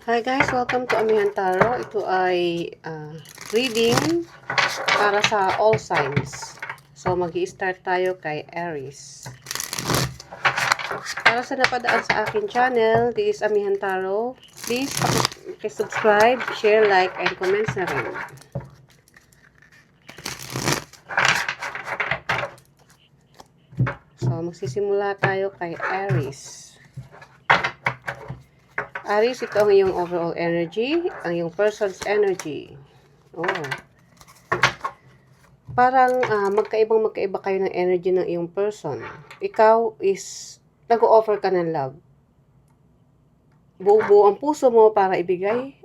Hi guys, welcome to Amihan Tarot. Ito ay reading para sa all signs. So mag-i-start tayo kay Aries. Para sa napadaan sa akin channel, this is Amihan Tarot. Please subscribe, share, like, and comments na rin. So magsisimula tayo kay Aries. Aries, ito ang iyong overall energy, ang iyong person's energy. Oh. Parang magkaiba kayo ng energy ng iyong person. Ikaw is nag-o-offer ka ng love. Buo-buo ang puso mo para ibigay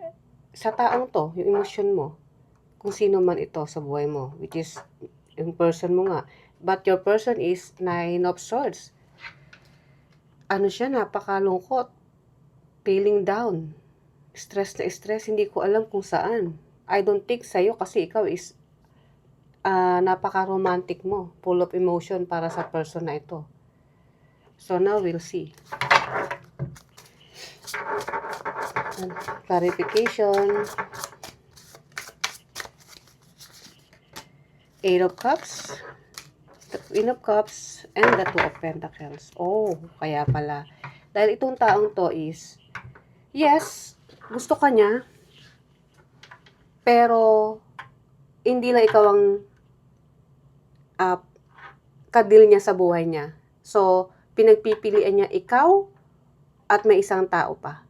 sa taong to, yung emosyon mo. Kung sino man ito sa buhay mo, which is yung person mo nga. But your person is Nine of Swords. Ano siya, napakalungkot. Feeling down. Stress na stress, hindi ko alam kung saan. I don't think sa'yo kasi ikaw is napaka-romantic mo. Full of emotion para sa person na ito. So now we'll see. Clarification. Eight of Cups, the Queen of Cups, and the Two of Pentacles. Oh, kaya pala. Dahil itong taong to is, yes, gusto ka niya, pero hindi lang ikaw ang kadil niya sa buhay niya. So, pinagpipilian niya ikaw at may isang tao pa.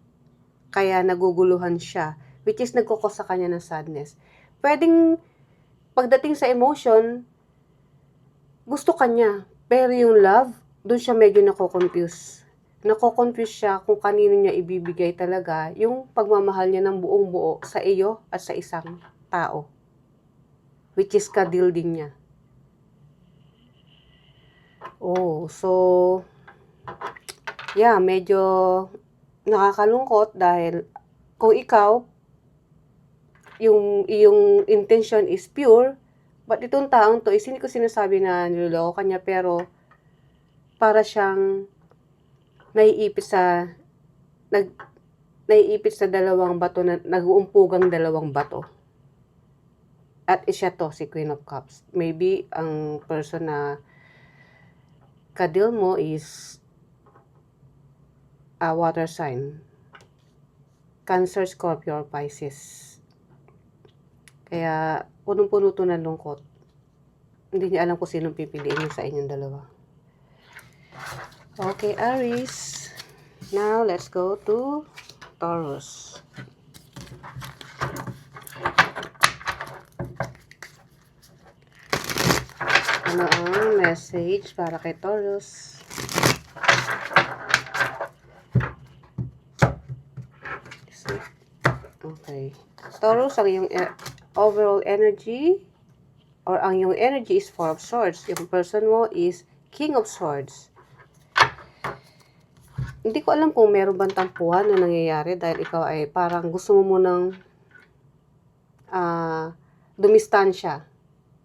Kaya naguguluhan siya, which is nagkukos sa kanya ng sadness. Pwedeng pagdating sa emotion, gusto ka niya, pero yung love, doon siya medyo nako-confuse. Nako-confuse siya kung kanino niya ibibigay talaga yung pagmamahal niya ng buong buo sa iyo at sa isang tao. Which is kadil din niya. Oh, so, yeah, medyo nakakalungkot dahil kung ikaw, yung intention is pure, but itong taong to is hindi ko sinasabi na niloloko kanya, pero para siyang naiipit sa dalawang bato na nag-uumpugang dalawang bato. At siya to, si Queen of Cups. Maybe ang person na kadil mo is a water sign. Cancer, Scorpio, or Pisces. Kaya punong-puno to ng lungkot. Hindi niya alam kung sinong pipiliin niyo sa inyong dalawa. Okay, Aries. Now, let's go to Taurus. Ano ang message para kay Taurus? Okay. Taurus, ang iyong overall energy or ang iyong energy is Four of Swords. Yung person mo is King of Swords. Hindi ko alam kung meron bang tampuhan na nangyayari dahil ikaw ay parang gusto mo munang dumistansya.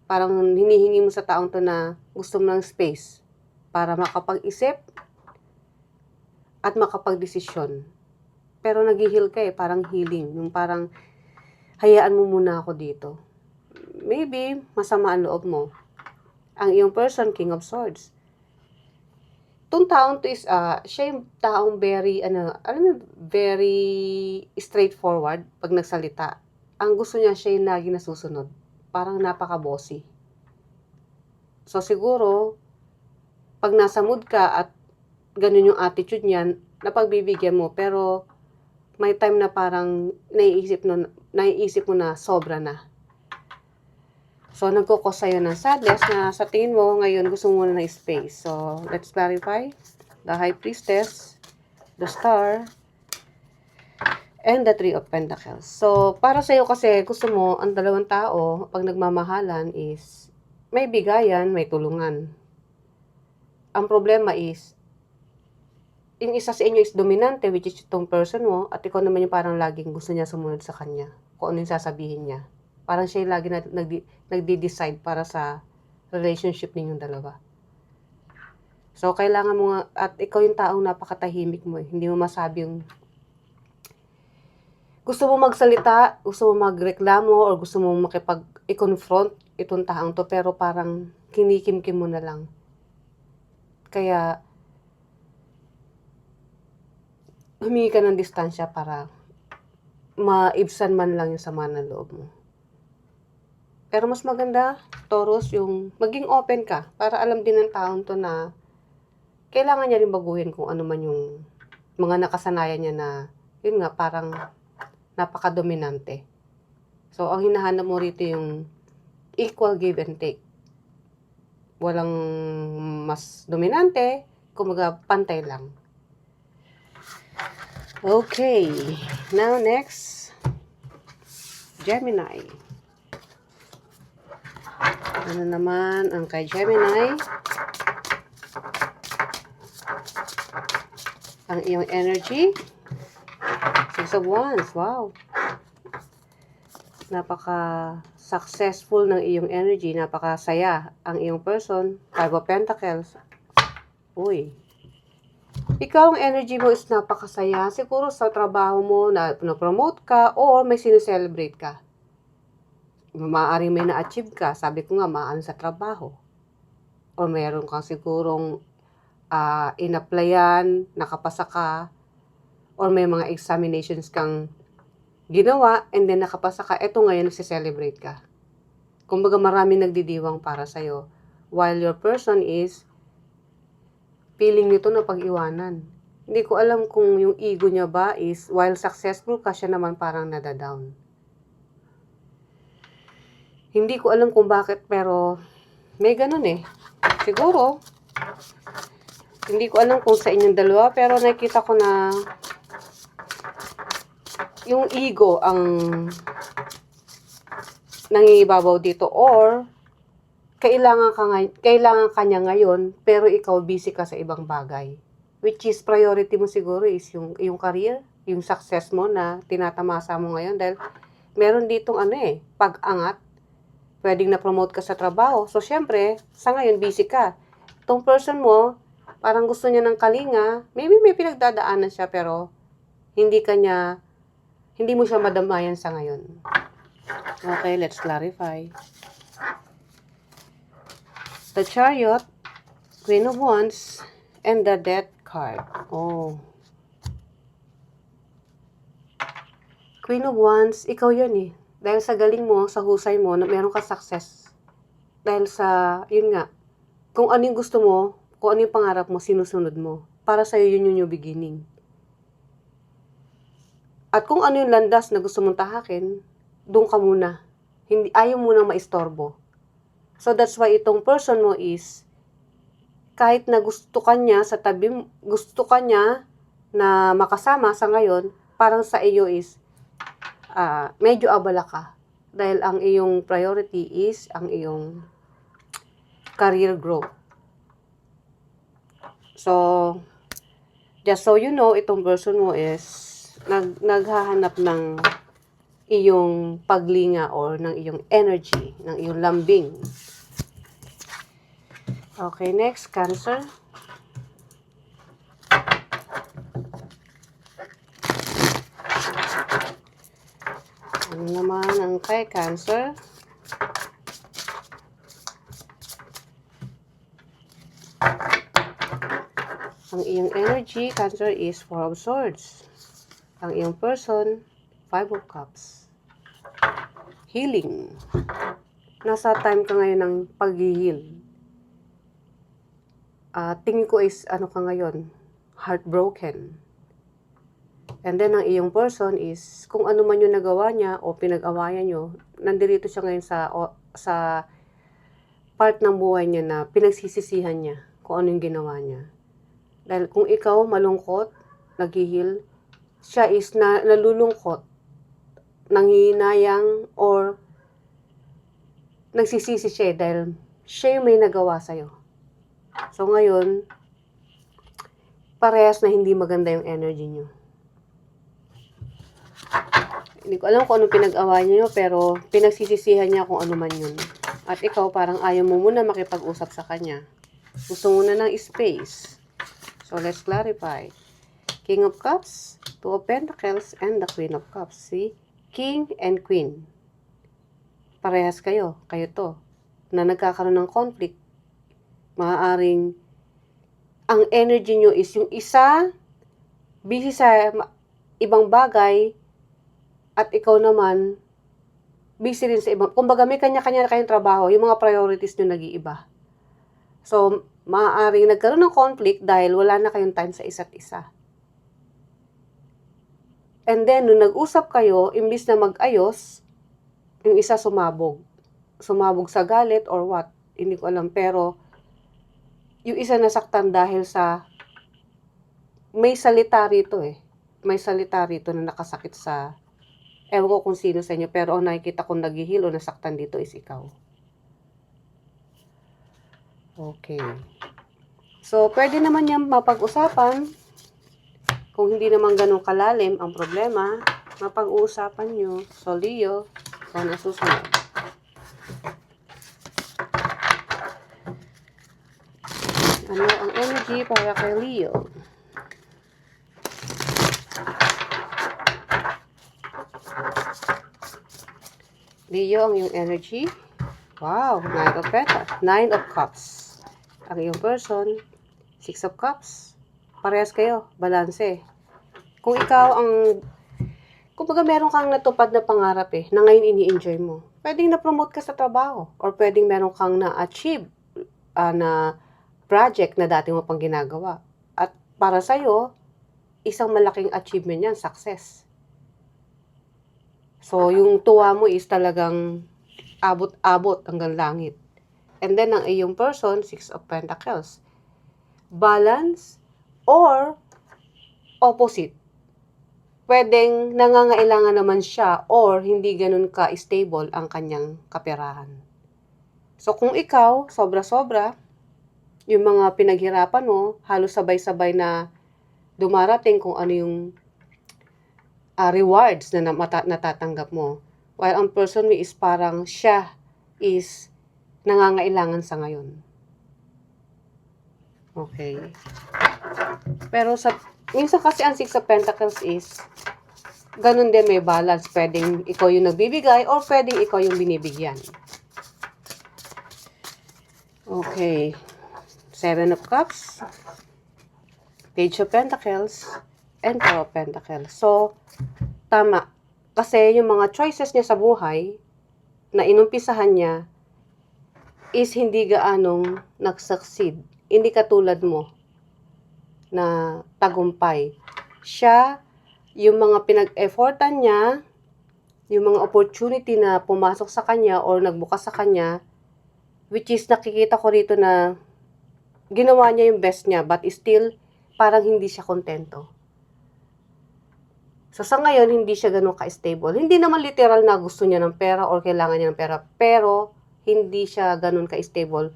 Parang hinihingi mo sa taong to na gusto mo ng space para makapag-isip at makapag-desisyon. Pero nag-heal ka parang healing. Yung parang hayaan mo muna ako dito. Maybe masama ang loob mo. Ang iyong person, King of Swords. Itong taong to is, siya yung taong very, very straightforward pag nagsalita. Ang gusto niya, siya yung lagi nasusunod. Parang napaka-bossy. So, siguro, pag nasa mood ka at ganun yung attitude niyan, napagbibigyan mo. Pero, may time na parang naiisip mo na sobra na. So, nagkukos sa'yo ng sadness na sa tingin mo, ngayon gusto mo na ng space. So, let's clarify. The High Priestess, the Star, and the Three of Pentacles. So, para sa'yo kasi, gusto mo, ang dalawang tao, pag nagmamahalan is, may bigayan, may tulungan. Ang problema is, yung isa sa inyo is dominante, which is itong person mo, at ikaw naman yung parang laging gusto niya sumunod sa kanya. Kung ano yung sasabihin niya. Parang siya yung lagi nagdi-decide para sa relationship ninyong dalawa. So, kailangan mo nga, at ikaw yung taong napakatahimik mo. Hindi mo masabi yung gusto mo magsalita, gusto mo magreklamo, or gusto mo makipag-i-confront itong taong to, pero parang kinikimkim mo na lang. Kaya, humingi ka ng distansya para maibsan man lang yung sama ng loob mo. Pero mas maganda, Taurus, yung maging open ka para alam din ng taong to na kailangan niya rin baguhin kung ano man yung mga nakasanayan niya na, yun nga, parang napaka-dominante. So, ang hinahanap mo rito yung equal give and take. Walang mas dominante, kumaga pantay lang. Okay, now next, Gemini. Ano naman ang kay Gemini? Ang iyong energy. 6 of Wands. Wow. Napaka-successful ng iyong energy. Napaka-saya ang iyong person. 5 of Pentacles. Uy. Ikaw, ang energy mo is napakasaya. Siguro sa trabaho mo na-promote ka or may sineselebrate ka. Maaaring may na-achieve ka. Sabi ko nga, maaan sa trabaho. O meron kang sigurong in-applyan, nakapasa ka, or may mga examinations kang ginawa, and then nakapasa ka, eto ngayon, nagsiselebrate ka. Kumbaga, marami nagdidiwang para sa'yo. While your person is feeling nito na pag-iwanan. Hindi ko alam kung yung ego niya ba is, while successful ka, siya naman parang nadadown. Hindi ko alam kung bakit, pero may ganun eh. Siguro, hindi ko alam kung sa inyong dalawa, pero nakita ko na yung ego ang nangingibabaw dito, or kailangan ka niya ngayon, pero ikaw busy ka sa ibang bagay. Which is priority mo siguro is yung career, yung success mo na tinatamasa mo ngayon, dahil meron ditong pag-angat. Pwedeng na-promote ka sa trabaho. So, syempre, sa ngayon, busy ka. Itong person mo, parang gusto niya ng kalinga. Maybe may pinagdadaanan siya, pero hindi mo siya madamayan sa ngayon. Okay, let's clarify. The Chariot, Queen of Wands, and the Death card. Oh. Queen of Wands, ikaw yan eh. Dahil sa galing mo, sa husay mo, na meron ka success. Dahil sa, yun nga, kung ano yung gusto mo, kung ano yung pangarap mo, sinusunod mo. Para sa'yo yun yung beginning. At kung ano yung landas na gusto mong tahakin, doon ka muna. Ayaw mo nang maistorbo. So that's why itong person mo is, kahit na gusto ka niya na makasama sa ngayon, parang sa iyo is, medyo abala ka. Dahil ang iyong priority is ang iyong career growth. So, just so you know, itong person mo is naghahanap ng iyong paglinga or ng iyong energy, ng iyong lambing. Okay, next, Cancer. Ano naman ang kay Cancer? Ang iyong energy, Cancer, is 4 of Swords. Ang iyong person, 5 of Cups. Healing. Nasa time ka ngayon ng pag-heal. Tingin ko is, ka ngayon? Heartbroken. And then, ang iyong person is, kung ano man yung nagawa niya o pinag-awayan nyo, nandito siya ngayon sa part ng buhay niya na pinagsisisihan niya kung ano yung ginawa niya. Dahil kung ikaw malungkot, naghihil, siya is nalulungkot, nangihinayang, or nagsisisi siya dahil siya yung may nagawa sa'yo. So ngayon, parehas na hindi maganda yung energy nyo. Hindi ko alam kung anong pinag-awayan niyo, pero pinagsisisihan niya kung ano man yun. At ikaw, parang ayaw mo muna makipag-usap sa kanya. Gusto mo na ng space. So, let's clarify. King of Cups, Two of Pentacles, and the Queen of Cups. See? King and Queen. Parehas kayo. Kayo to. Na nagkakaroon ng conflict. Maaaring ang energy nyo is yung isa busy sa ibang bagay at ikaw naman busy rin sa ibang. Kumbaga may kanya-kanya kayong trabaho. Yung mga priorities nyo nag-iiba. So, maaaring nagkaroon ng conflict dahil wala na kayong time sa isa't isa. And then, nung nag-usap kayo, imbis na mag-ayos, yung isa sumabog. Sumabog sa galit or what? Hindi ko alam. Pero, yung isa nasaktan dahil sa may salita rito eh. May salita rito na nakasakit sa ewan ko kung sino sa inyo. Pero ang nakikita kong naghihil o nasaktan dito is ikaw. Okay. So, pwede naman yan mapag-usapan. Kung hindi naman ganun kalalim ang problema, mapag-uusapan nyo. So, Leo, kung ano susunod. Ano ang energy para kay Leo? Leo, ang iyong energy. Wow, Nine of Cups. Ang iyong person, Six of Cups. Parehas kayo, balanse. Kung ikaw kumbaga meron kang natupad na pangarap na ngayon ini-enjoy mo. Pwedeng na-promote ka sa trabaho or pwedeng meron kang na-achieve na project na dati mo pang ginagawa. At para sa'yo, isang malaking achievement yan, success. So, yung tuwa mo is talagang abot-abot hanggang langit. And then, ang iyong person, Six of Pentacles. Balance or opposite. Pwedeng nangangailangan naman siya or hindi ganun ka-stable ang kanyang kaperahan. So, kung ikaw, sobra-sobra, yung mga pinaghirapan mo, halos sabay-sabay na dumarating kung ano yung rewards na natatanggap mo. While ang person mo is parang siya is nangangailangan sa ngayon. Okay. Pero minsan kasi ang Six of Pentacles is ganun din, may balance. Pwedeng ikaw yung nagbibigay or pwedeng ikaw yung binibigyan. Okay. Seven of Cups, Page of Pentacles, and Four of Pentacles. So, tama. Kasi yung mga choices niya sa buhay na inumpisahan niya is hindi gaanong nag-succeed. Hindi katulad mo na tagumpay. Siya, yung mga pinag-effortan niya, yung mga opportunity na pumasok sa kanya or nagbukas sa kanya, which is nakikita ko rito na ginawa niya yung best niya, but still, parang hindi siya kontento. So, sa ngayon, hindi siya ganun ka-stable. Hindi naman literal na gusto niya ng pera or kailangan niya ng pera, pero hindi siya ganun ka-stable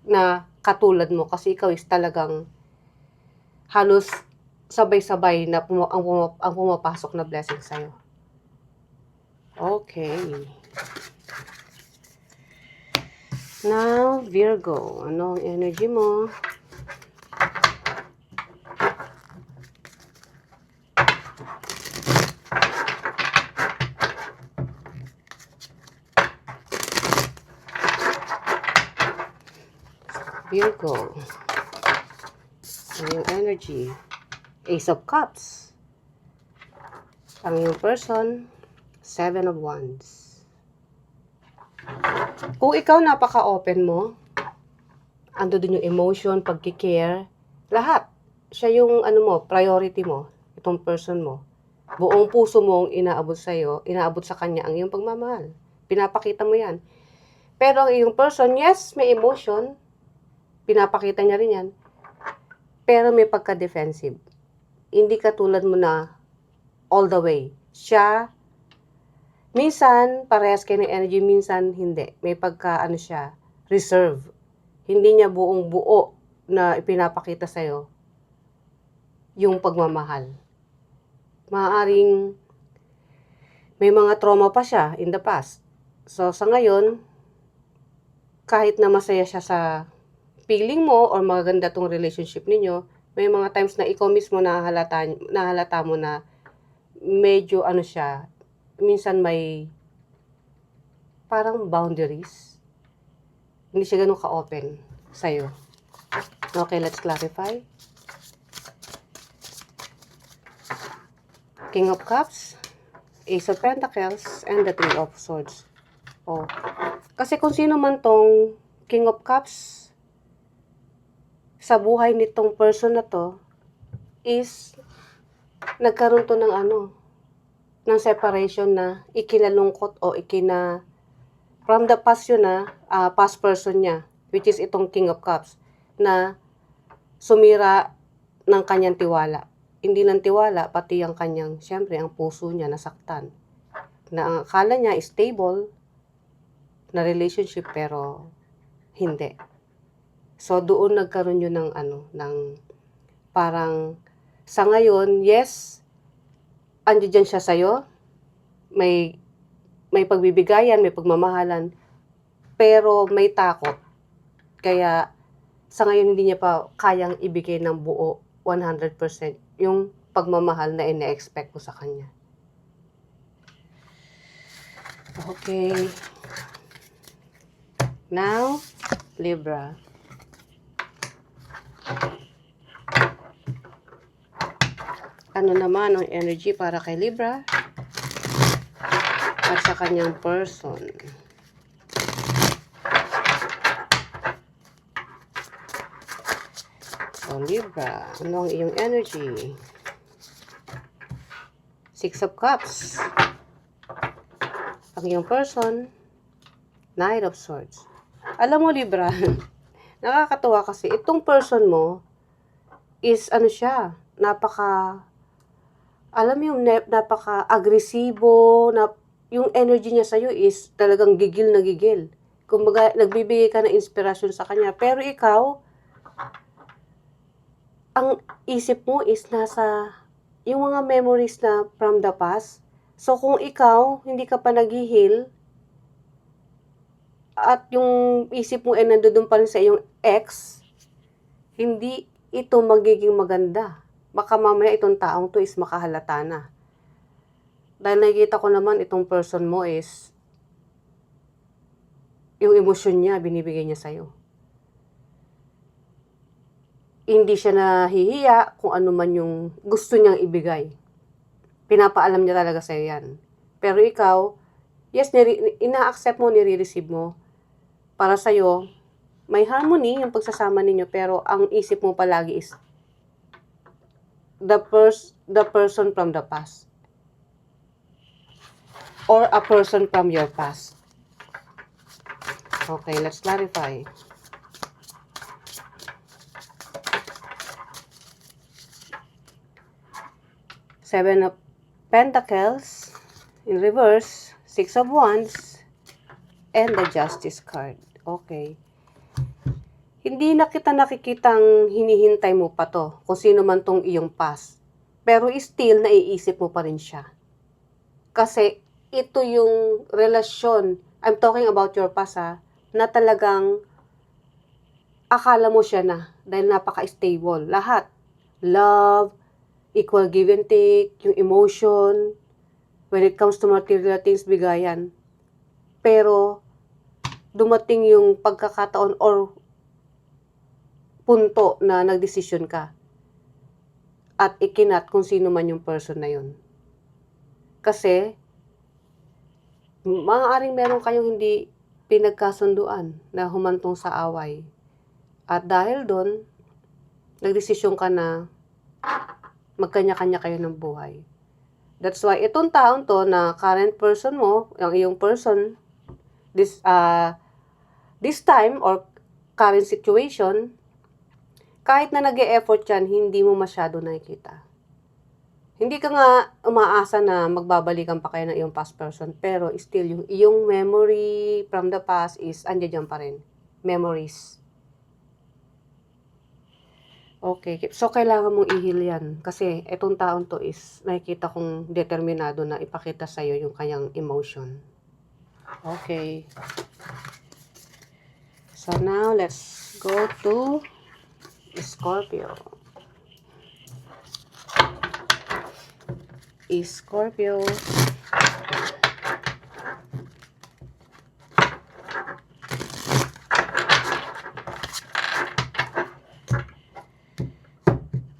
na katulad mo kasi ikaw is talagang halos sabay-sabay na ang pumapasok na blessing sa'yo. Okay. Now, Virgo. Ano ang energy mo? Virgo. Ang iyong energy. Ace of Cups. Ang iyong person, Seven of Wands. Kung ikaw napaka-open mo, ando din yung emotion, pagkikare, lahat. Siya yung priority mo, itong person mo. Buong puso mong inaabot sa'yo, inaabot sa kanya ang iyong pagmamahal. Pinapakita mo yan. Pero ang iyong person, yes, may emotion, pinapakita niya rin yan. Pero may pagka-defensive. Hindi katulad mo na all the way. Siya, minsan, parehas kayo ng energy, minsan hindi. May siya, reserve. Hindi niya buong buo na ipinapakita sa'yo yung pagmamahal. Maaaring may mga trauma pa siya in the past. So, sa ngayon, kahit na masaya siya sa feeling mo or maganda tong relationship ninyo, May mga times na ikaw mismo nahalata mo na medyo ano siya, minsan may parang boundaries. Hindi siya ganun ka-open sa'yo. Okay, let's clarify. King of Cups, Ace of Pentacles, and the Three of Swords. Oh. Kasi kung sino man tong King of Cups sa buhay nitong person na to is nagkaroon to ng ng separation na ikinalungkot o from the past yun past person niya, which is itong King of Cups, na sumira ng kanyang tiwala. Hindi lang tiwala, pati ang kanyang, syempre, ang puso niya nasaktan. Na ang akala niya is stable na relationship, pero hindi. So, doon nagkaroon yun ng parang, sa ngayon, yes, andiyan dyan siya sa'yo, may pagbibigayan, may pagmamahalan, pero may takot. Kaya, sa ngayon, hindi niya pa kayang ibigay ng buo 100% yung pagmamahal na ine-expect ko sa kanya. Okay. Now, Libra. Ano naman ang energy para kay Libra at sa kanyang person? So, Libra, ano ang iyong energy? Six of Cups. Ang iyong person, Knight of Swords. Alam mo, Libra, nakakatuwa kasi itong person mo is napaka-agresibo, yung energy niya sa'yo is talagang gigil na gigil. Kumbaga, nagbibigay ka ng inspirasyon sa kanya. Pero ikaw, ang isip mo is nasa yung mga memories na from the past. So, kung ikaw, hindi ka pa nag-heal, at yung isip mo ay nandoon pa rin sa iyong ex, hindi ito magiging maganda. Baka mamaya itong taong to is makahalata na. Dahil nakikita ko naman itong person mo is yung emosyon niya, binibigay niya sa'yo. Hindi siya nahihiya kung ano man yung gusto niyang ibigay. Pinapaalam niya talaga sa'yo yan. Pero ikaw, yes, ina-accept mo, nire-receive mo. Para sa'yo, may harmony yung pagsasama ninyo, pero ang isip mo palagi is the person from the past. Or a person from your past. Okay, let's clarify. Seven of Pentacles in reverse, Six of Wands, and the Justice card. Okay. Hindi na kita nakikitang hinihintay mo pa to, kung sino man tong iyong past. Pero still, naiisip mo pa rin siya. Kasi, ito yung relasyon, I'm talking about your past na talagang akala mo siya na, dahil napaka-stable. Lahat. Love, equal give and take, yung emotion, when it comes to material things, bigayan. Pero, dumating yung pagkakataon or punto na nagdesisyon ka at ikinat kung sino man yung person na yun. Kasi, maaaring meron kayong hindi pinagkasunduan na humantong sa away. At dahil doon, nagdesisyon ka na magkanya-kanya kayo ng buhay. That's why itong taon to na current person mo, ang iyong person, this time or current situation, kahit na nag-e-effort yan, hindi mo masyado nakikita. Hindi ka nga umaasa na magbabalikan pa kayo ng iyong past person, pero still, yung iyong memory from the past is andyan pa rin. Memories. Okay, so kailangan mong i-heal yan. Kasi itong taon to is nakikita kong determinado na ipakita sa'yo yung kanyang emotion. Okay. So now, let's go to Scorpio. Scorpio.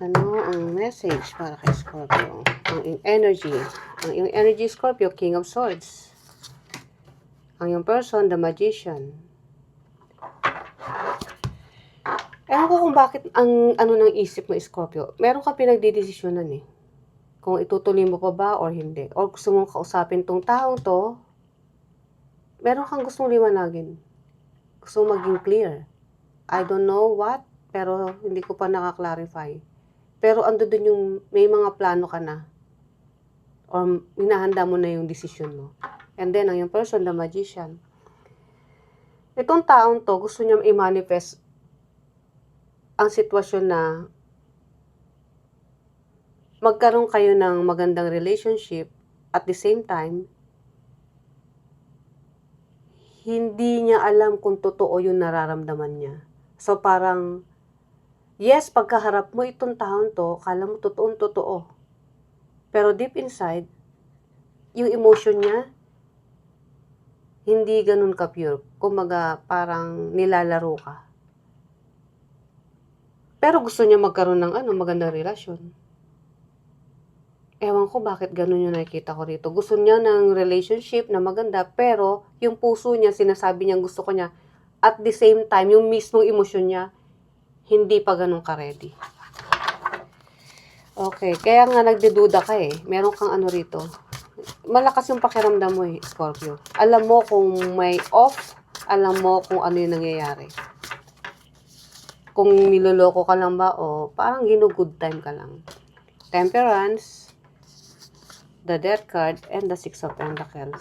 Ano ang message para kay Scorpio? Ang iyong energy. Ang iyong energy, Scorpio, King of Swords. Ang iyong person, the Magician. Ewan ko kung bakit ang ano ng isip mo, Scorpio. Meron ka pinagdidesisyonan eh. Kung itutuloy mo pa ba or hindi. Or gusto mong kausapin tong taong to, meron kang gustong liwanagin. Gusto mong maging clear. I don't know what, pero hindi ko pa nakaklarify. Pero ando dun yung may mga plano ka na. Or hinahanda mo na yung desisyon mo. And then, ang yung person, the Magician. Itong taong to, gusto niya i-manifest ang sitwasyon na magkaroon kayo ng magandang relationship at the same time, hindi niya alam kung totoo yung nararamdaman niya. So parang, yes, pagkaharap mo itong taon to, kala mo totoong-totoo. Pero deep inside, yung emotion niya, hindi ganun ka-pure. Kumaga, parang nilalaro ka. Pero gusto niya magkaroon ng magandang relasyon. Ewan ko bakit ganun yung nakikita ko rito. Gusto niya ng relationship na maganda, pero yung puso niya, sinasabi niya gusto ko niya. At the same time, yung mismong emosyon niya, hindi pa ganun ka-ready. Okay, kaya nga nagdeduda ka eh. Meron kang rito. Malakas yung pakiramdam mo eh, Scorpio. Alam mo kung may off, alam mo kung ano yung nangyayari. Kung niloloko ka lang ba o parang good time ka lang. Temperance, the Death card, and the Six of Pentacles.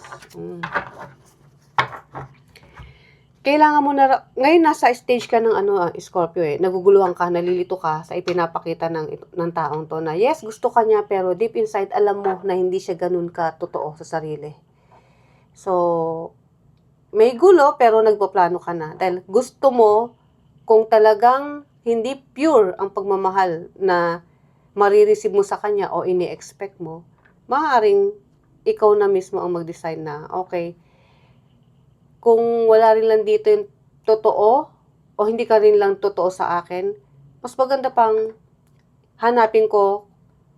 Kailangan mo na, ngayon nasa stage ka ng Scorpio eh, naguguluhan ka, nalilito ka sa ipinapakita ng taong to na yes, gusto ka niya, pero deep inside, alam mo na hindi siya ganun ka totoo sa sarili. So, may gulo, pero nagpaplano ka na. Dahil gusto mo, kung talagang hindi pure ang pagmamahal na marireceive mo sa kanya o ini-expect mo, maaaring ikaw na mismo ang mag-decide na, okay, kung wala rin lang dito yung totoo, o hindi ka rin lang totoo sa akin, mas maganda pang hanapin ko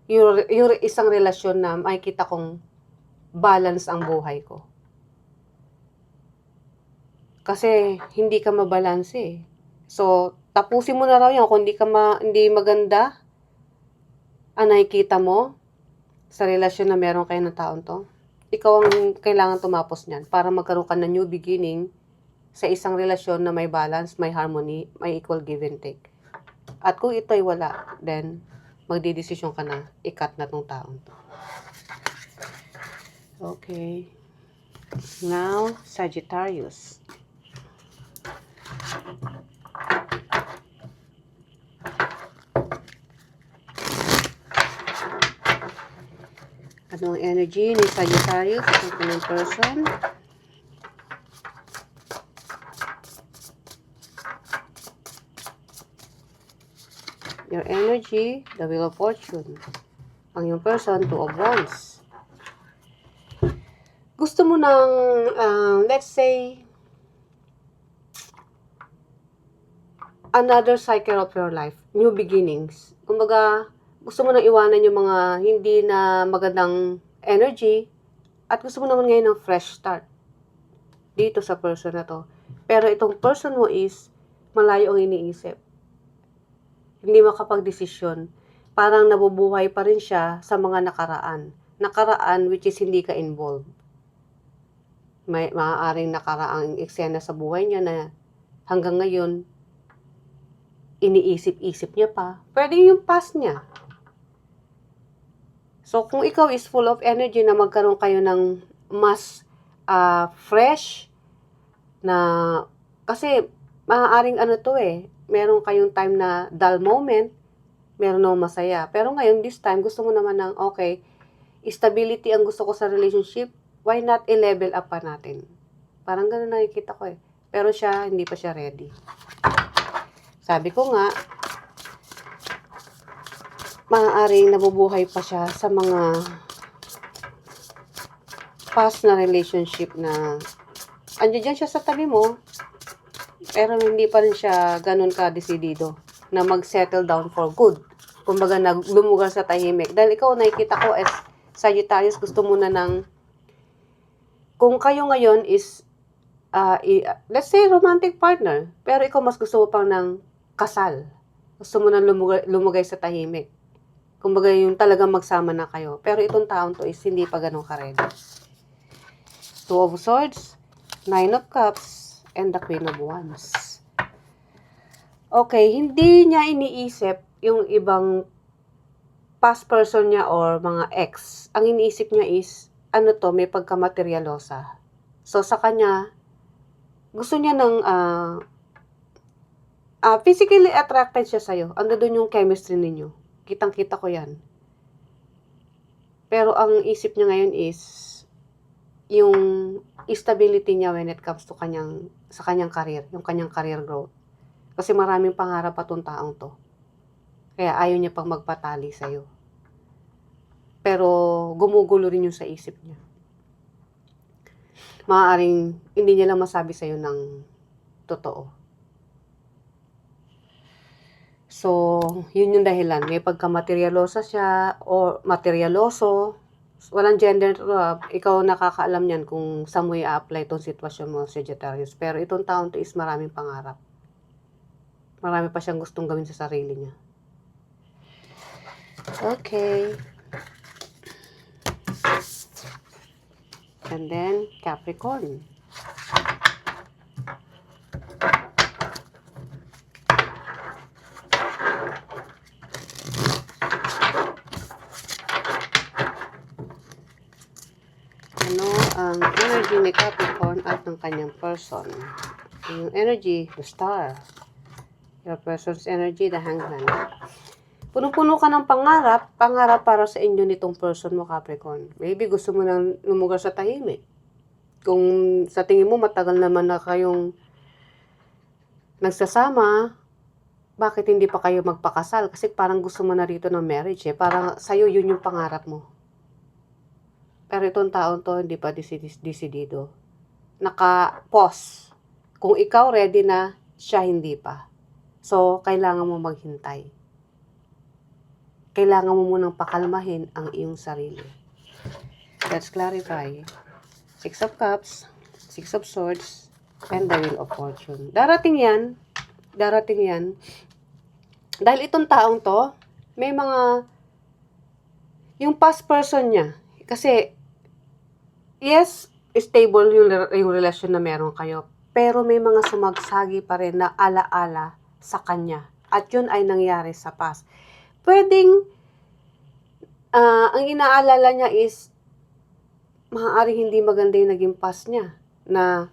yung isang relasyon na makikita kong balance ang buhay ko. Kasi hindi ka mabalanse eh. So, tapusin mo na raw yan. Kung hindi maganda ang nakikita mo sa relasyon na meron kayo ng taon to, ikaw ang kailangan tumapos niyan para magkaroon ka ng new beginning sa isang relasyon na may balance, may harmony, may equal give and take. At kung ito ay wala, then magdidesisyon ka na, i-cut na tong taon to. Okay. Now, Sagittarius. Anong energy ni Sagittarius sa kanyang person? Your energy, the Wheel of Fortune. Ang yung person, Two of Wands. Gusto mo ng, let's say, another cycle of your life. New beginnings. Kumbaga, gusto mo nang iwanan yung mga hindi na magandang energy at gusto mo naman ngayon ng fresh start dito sa person na to. Pero itong person mo is malayo ang iniisip. Hindi makapag-desisyon. Parang nabubuhay pa rin siya sa mga nakaraan. Nakaraan which is hindi ka involved. May maaaring nakaraang eksena sa buhay niya na hanggang ngayon iniisip-isip niya pa. Pwede yung past niya. So, kung ikaw is full of energy na magkaroon kayo ng mas fresh na, kasi maaaring to meron kayong time na dull moment, meron na masaya. Pero ngayon, this time, gusto mo naman ng, okay, stability ang gusto ko sa relationship, why not i-level up pa natin? Parang ganun nakikita ko eh. Pero siya, hindi pa siya ready. Sabi ko nga, maaaring nabubuhay pa siya sa mga past na relationship na andiyan siya sa tabi mo, pero hindi pa rin siya ganun ka-desidido na mag-settle down for good. Kumbaga, lumugar sa tahimik. Dahil ikaw, nakikita ko as Sagittarius, gusto mo na ng, kung kayo ngayon is, let's say, romantic partner, pero ikaw mas gusto mo pang ng kasal. Gusto mo na lumugay sa tahimik. Kumbaga, yung talagang magsama na kayo. Pero itong taon to is hindi pa ganun ka-ready. Two of Swords, Nine of Cups, and the Queen of Wands. Okay, hindi niya iniisip yung ibang past person niya or mga ex. Ang iniisip niya is, ano to, may pagkamaterialosa. So, sa kanya, gusto niya ng physically attracted siya sa'yo. Ando doon yung chemistry ninyo. Kitang-kita ko yan. Pero ang isip niya ngayon is, yung stability niya when it comes to sa kanyang career, yung kanyang career growth. Kasi maraming pangarap pa tong taong to. Kaya ayaw niya pang magpatali sa'yo. Pero gumugulo rin yung sa isip niya. Maaaring hindi niya lang masabi sa'yo ng totoo. So, yun yung dahilan. May pagka-materialosa siya o materialoso. Walang gender, ikaw nakakaalam niyan kung saan mo i-apply itong sitwasyon mo, Sagittarius. Pero itong taon to is maraming pangarap. Marami pa siyang gustong gawin sa sarili niya. Okay. And then, Capricorn. Ano ang energy ni Capricorn at ng kanyang person? Yung energy, the Star. Your person's energy, the Hangman. Puno-puno ka ng pangarap para sa inyo nitong person mo, Capricorn. Maybe gusto mo nang lumugar sa tahimik. Kung sa tingin mo matagal naman na kayong nagsasama, bakit hindi pa kayo magpakasal? Kasi parang gusto mo na rito ng marriage eh. Parang sa'yo yun yung pangarap mo. Pero itong taon to, hindi pa desidido. Naka-pause. Kung ikaw ready na, siya hindi pa. So, kailangan mo maghintay. Kailangan mo munang pakalmahin ang iyong sarili. Let's clarify. Six of Cups, Six of Swords, and the Wheel of Fortune. Darating yan. Dahil itong taong to, may mga, yung past person niya, kasi, yes, stable yung relasyon na meron kayo, pero may mga sumagsagi pa rin na alaala sa kanya. At yun ay nangyari sa past. Pwedeng, ang inaalala niya is, maaaring hindi maganda yung naging past niya, na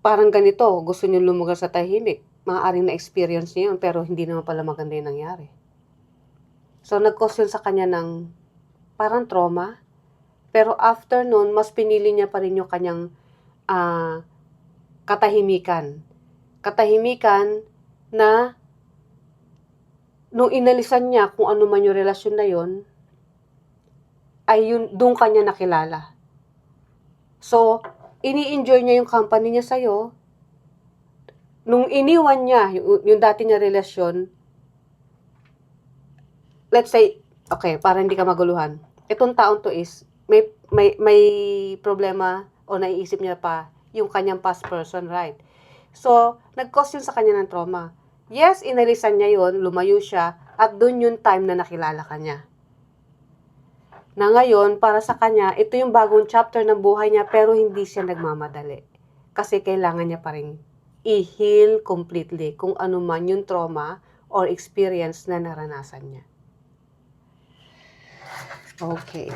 parang ganito, gusto niyo lumugar sa tahimik. Maaaring na-experience niya yun, pero hindi naman pala maganda yung nangyari. So, nag-cause yun sa kanya ng parang trauma. Pero after nun, mas pinili niya pa rin yung kanyang katahimikan. Katahimikan na nung inalisan niya kung ano man yung relasyon na yun, ay yun, doon kanya nakilala. So, ini-enjoy niya yung company niya sa'yo. Nung iniwan niya yung dati niya relasyon, let's say, okay, para hindi ka maguluhan, itong taon to is, may problema o naiisip niya pa yung kanyang past person, right? So, nag-cause yun sa kanya ng trauma. Yes, inalisan niya yun, lumayo siya, at dun yung time na nakilala ka niya. Na ngayon, para sa kanya, ito yung bagong chapter ng buhay niya, pero hindi siya nagmamadali. Kasi kailangan niya pa rin i-heal completely kung ano man yung trauma or experience na naranasan niya. Okay.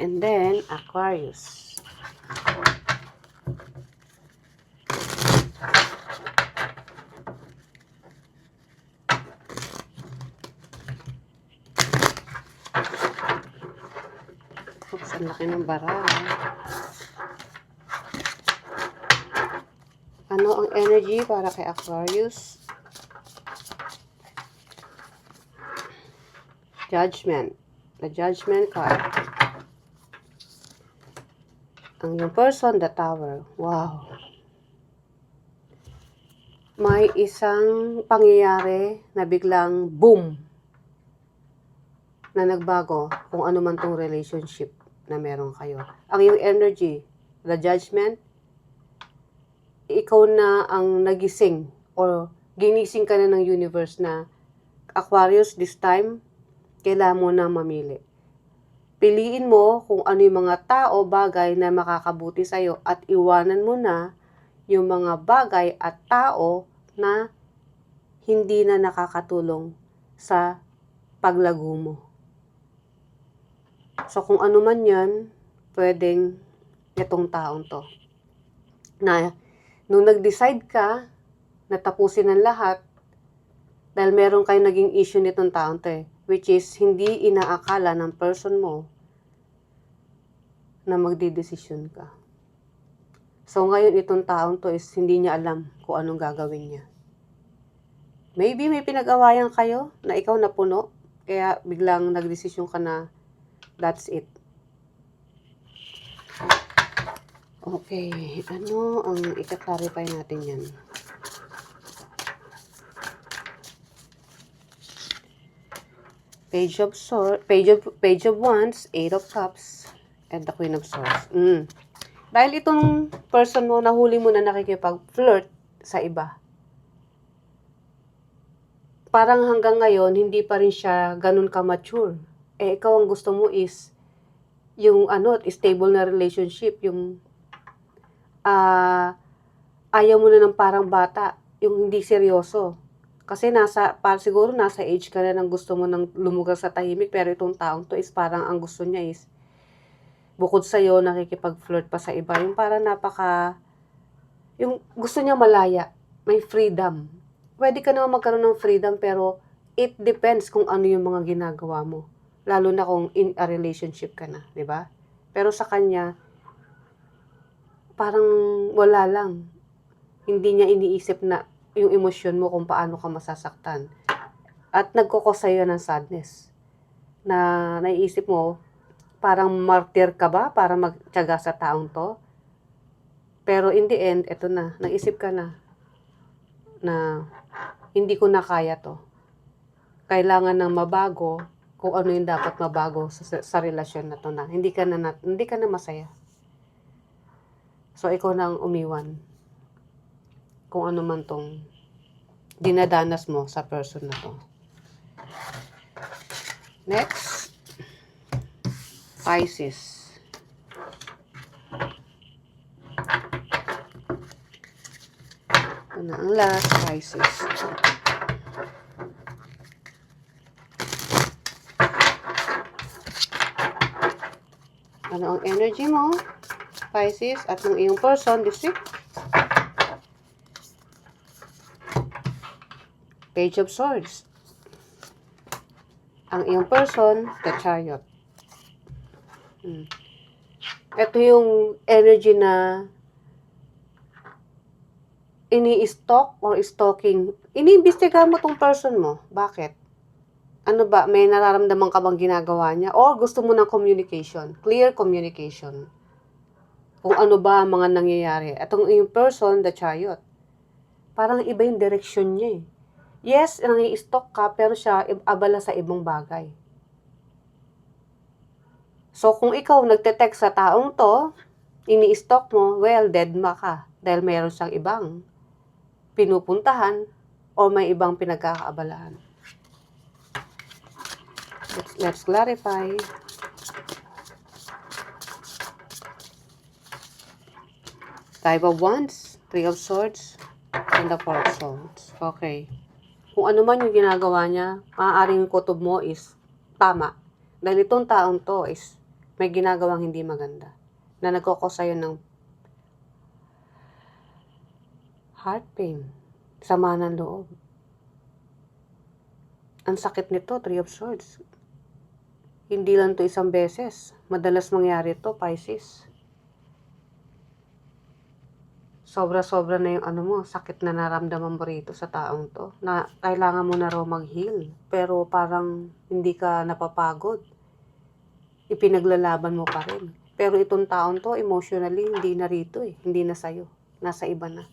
And then, Aquarius. Oops, ang laki ng bara. Ano ang energy para kay Aquarius? Judgment. The Judgment card. Ang yung person, the Tower. Wow. May isang pangyayari na biglang boom na nagbago kung ano man tong relationship na meron kayo. Ang yung energy, the Judgment, ikaw na ang nagising or ginising ka na ng universe na Aquarius, this time, kailangan mo na mamili. Piliin mo kung ano yung mga tao, bagay na makakabuti sa'yo at iwanan mo na yung mga bagay at tao na hindi na nakakatulong sa paglago mo. So, kung ano man yan, pwedeng itong taong to. Na, nung nag-decide ka na tapusin ang lahat, dahil meron kayong naging issue nitong taong to which is hindi inaakala ng person mo na magdidesisyon ka. So, ngayon itong taong to is hindi niya alam kung anong gagawin niya. Maybe may pinag-awayan kayo na ikaw na puno, kaya biglang nagdesisyon ka na that's it. Okay, ano ang ika-clarify natin yan? Page of Wands, Eight of Cups, and the Queen of Swords. Dahil itong person mo, nahuli mo na nakikipag-flirt sa iba. Parang hanggang ngayon, hindi pa rin siya ganun ka-mature. Ikaw ang gusto mo is yung stable na relationship, yung ayaw mo na ng parang bata, yung hindi seryoso. Kasi siguro nasa age ka na ng gusto mo nang lumugar sa tahimik, pero itong taong to is parang ang gusto niya is bukod sa'yo, nakikipag-flirt pa sa iba. Yung parang yung gusto niya malaya, may freedom. Pwede ka naman magkaroon ng freedom, pero it depends kung ano yung mga ginagawa mo. Lalo na kung in a relationship ka na, di ba? Pero sa kanya, parang wala lang. Hindi niya iniisip na yung emosyon mo kung paano ka masasaktan. At nagkukos sa'yo ng sadness. Na naiisip mo, parang martyr ka ba para magtiyaga sa taong to? Pero in the end, eto na, naisip ka na hindi ko na kaya to. Kailangan ng mabago kung ano yung dapat mabago sa relasyon na to na. Hindi ka na masaya. So, ikaw na ang umiwan. Kung ano man tong dinadanas mo sa person na to. Next, Pisces. Ito na ang last, Pisces. Ano ang energy mo, Pisces, at ng iyong person this week? Page of Swords. Ang iyong person, the Chariot. Ito yung energy na ini-stalk or stalking. Iniimbestigahan mo tong person mo. Bakit? Ano ba? May nararamdaman ka bang ginagawa niya? O gusto mo ng communication? Clear communication. Kung ano ba ang mga nangyayari. Itong yung person, the Chariot. Parang iba yung direction niya eh. Yes, nangi-stalk ka, pero siya abala sa ibang bagay. So, kung ikaw nagte-text sa taong to, ini-stalk mo, well, deadma ka. Dahil mayroon siyang ibang pinupuntahan o may ibang pinagkakaabalahan. Let's clarify. Five of Wands, Three of Swords, and the Four of Swords. Okay. Kung ano man yung ginagawa niya, maaaring kutob mo is tama. Dahil itong taong to is may ginagawang hindi maganda. Na nagkukos sa'yo ng heart pain, sama ng loob. Ang sakit nito, Three of Swords. Hindi lang to isang beses. Madalas mangyari to, Pisces. Sobra-sobra na yung sakit na naramdaman mo rito sa taong to. Na kailangan mo na raw mag-heal. Pero parang hindi ka napapagod. ipinaglalaban mo pa rin. Pero itong taon to, emotionally, hindi na rito eh. Hindi na sa'yo. Nasa iba na.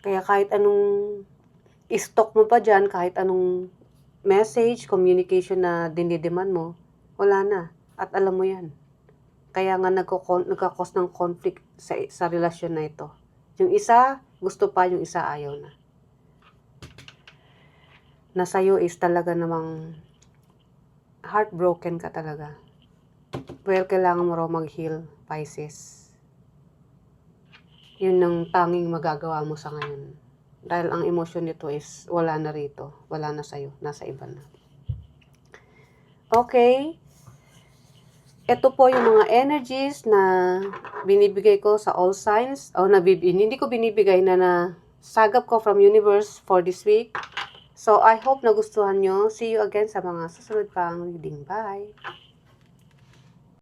Kaya kahit anong stock mo pa dyan, kahit anong message, communication na dinidemand mo, wala na. At alam mo yan. Kaya nga nagkakos ng conflict sa relasyon na ito. Yung isa, gusto pa, yung isa ayaw na. Na sa'yo is talaga namang heartbroken ka talaga. Well, kailangan mo raw mag-heal, Pisces. Yun ang tanging magagawa mo sa ngayon. Dahil ang emosyon nito is wala na rito. Wala na sa'yo. Nasa iba na. Okay. Ito po yung mga energies na binibigay ko sa all signs. O hindi ko binibigay na sagap ko from universe for this week. So, I hope nagustuhan nyo. See you again sa mga susunod pang reading. Bye!